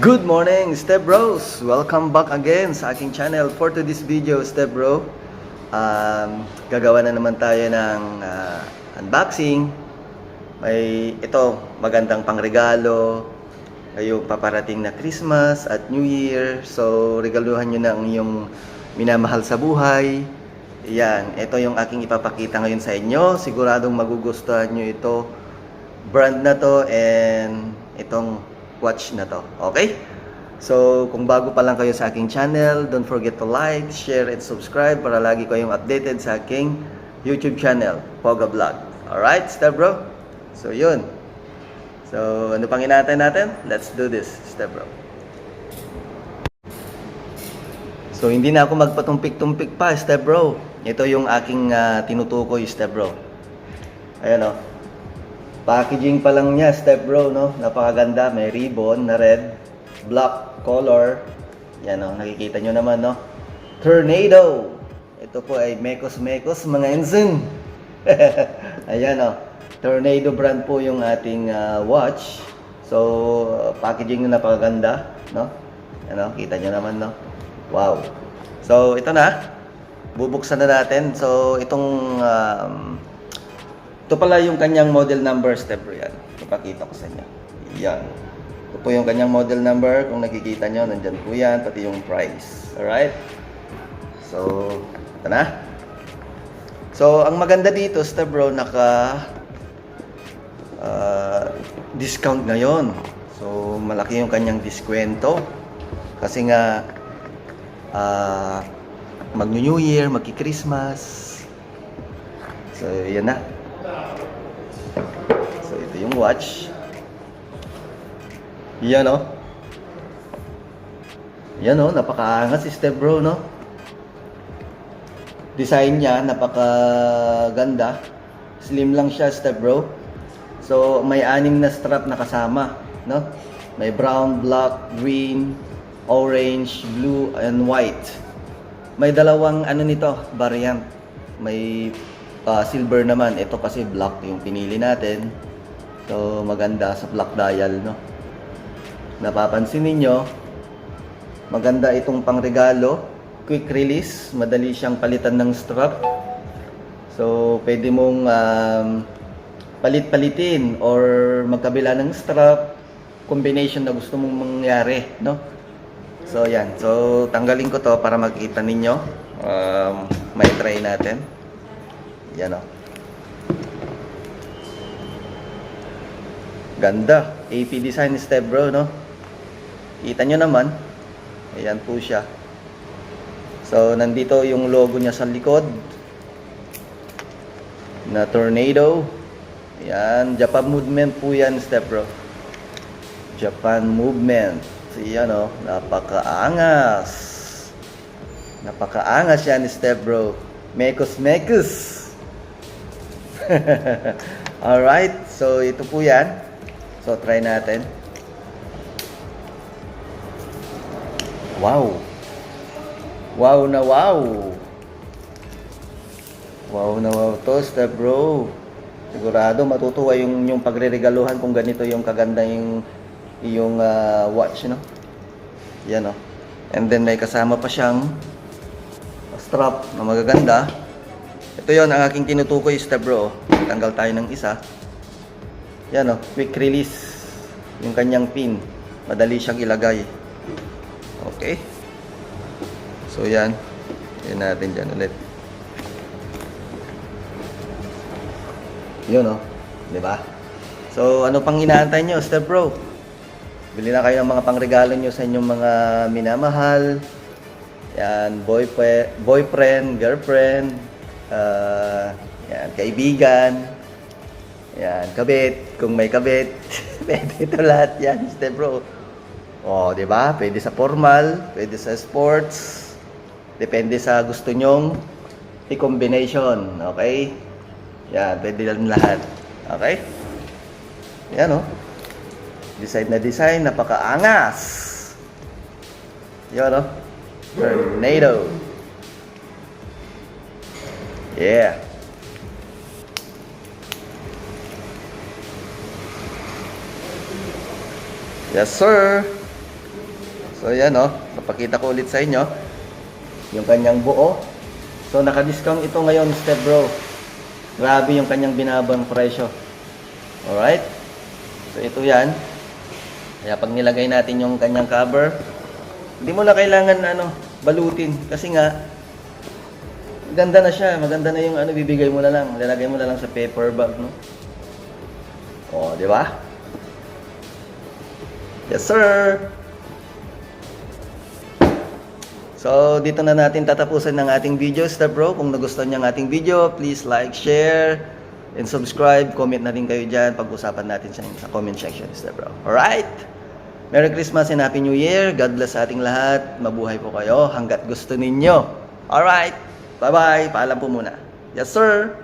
Good morning, Step Bros! Welcome back again sa aking channel. For today's video, Step Bro, gagawa na naman tayo ng unboxing. May ito, magandang pangregalo ngayong paparating na Christmas at New Year. So, regaluhan nyo na ang iyong minamahal sa buhay. Yan, ito yung aking ipapakita ngayon sa inyo. Siguradong magugustuhan nyo ito. Brand na to and itong watch na to. Okay? So, kung bago pa lang kayo sa aking channel, don't forget to like, share, and subscribe para lagi kayong updated sa aking YouTube channel, Poga Vlog. Alright, Step Bro? So, yun. So, ano pang inaantay natin? Let's do this, Step Bro. So, hindi na ako magpatumpik-tumpik pa, Step Bro. Ito yung aking tinutukoy, Step Bro. Ayan o. Packaging pa lang niya, Step Bro, no? Napakaganda. May ribbon na red, black color. Yan, no? Nakikita nyo naman, no? Tornado! Ito po ay mekos-mekos, mga ensign. Ayan, no? Tornado brand po yung ating watch. So, packaging na napakaganda, no? Ano, kita nyo naman, no? Wow! So, ito na. Bubuksan na natin. So, itong ito pala yung kanyang model number, Step Bro, yan. Ipakita ko sa inyo. Yan. Ito po yung kanyang model number. Kung nakikita nyo, nandyan po yan. Pati yung price. Alright? So, ito na. So, ang maganda dito, Step Bro, discount ngayon. So, malaki yung kanyang diskwento. Kasi nga, mag-New Year, magki-Christmas. So, yan na. So, ito yung watch. Yan, oh. Yan, oh. Napakaangas si Step Bro, no? Design niya, napakaganda. Slim lang siya, Step Bro. So, may 6 na strap na kasama, no? May brown, black, green, orange, blue, and white. May dalawang, nito, variant. May silver naman. Ito kasi black yung pinili natin. So, maganda sa black dial, no? Napapansin ninyo, maganda itong pangregalo. Quick release. Madali siyang palitan ng strap. So, pwede mong palit-palitin or magkabila ng strap. Combination na gusto mong mangyari, no? So, yan. So, tanggalin ko to para makita ninyo. May try natin. Yan, o. Ganda. AP design, Step Bro, no? Kita nyo naman. Ayan po siya. So, nandito yung logo niya sa likod. Na tornado. Ayan. Japan movement po yan, Step Bro. Japan movement. Ayan, o. Napakaangas. Napakaangas yan, Step Bro. Mekos-mekos. Alright, so ito po yan. So try natin. Wow. Wow na wow. Wow na wow to, Step Bro. Sigurado matutuwa yung pagre-regaluhan kung ganito yung kaganda yung watch, no? Yan, no? And then may kasama pa siyang strap na magaganda. Ito yon ang aking tinutukoy, Step Bro. Tanggal tayo ng isa. Yan, oh, quick release. Yung kanyang pin. Madali siyang ilagay. Okay. So, yan. Yan natin dyan ulit. Yun, oh. Diba? So, ano pang inaantay nyo, Step Bro? Bili na kayo ng mga pangregalo nyo sa inyong mga minamahal. Yan, boyfriend, girlfriend. Yan, kaibigan. Yan, kabit. Kung may kabit, pwede ito lahat yan, Step Bro. O, di ba? Pwede sa formal, pwede sa sports. Depende sa gusto nyong i-combination. Okay? Yan, pwede lang lahat. Okay? Yan, o. Design na design, napakaangas. Yan, o. Tornado. Yeah. Yes, sir. So yan oh, papakita ko ulit sa inyo yung kanyang buo. So naka-discount ito ngayon, step bro. Grabe yung kanyang binabang presyo. Alright? So ito yan. Kaya pag nilagay natin yung kanyang cover, hindi mo na kailangan balutin kasi nga maganda na siya, maganda na yung bibigay mo na lang, lalagay mo na lang sa paper bag, no? Oh, di ba? Yes, sir. So, dito na natin tatapusan ng ating video, step bro. Kung nagustuhan niyo ang ating video, please like, share, and subscribe. Comment na rin kayo dyan. Pag-usapan natin sa comment section, step bro. Alright? Merry Christmas and Happy New Year. God bless sa ating lahat. Mabuhay po kayo hanggat gusto ninyo. Alright? Bye-bye. Paalam po muna. Yes, sir.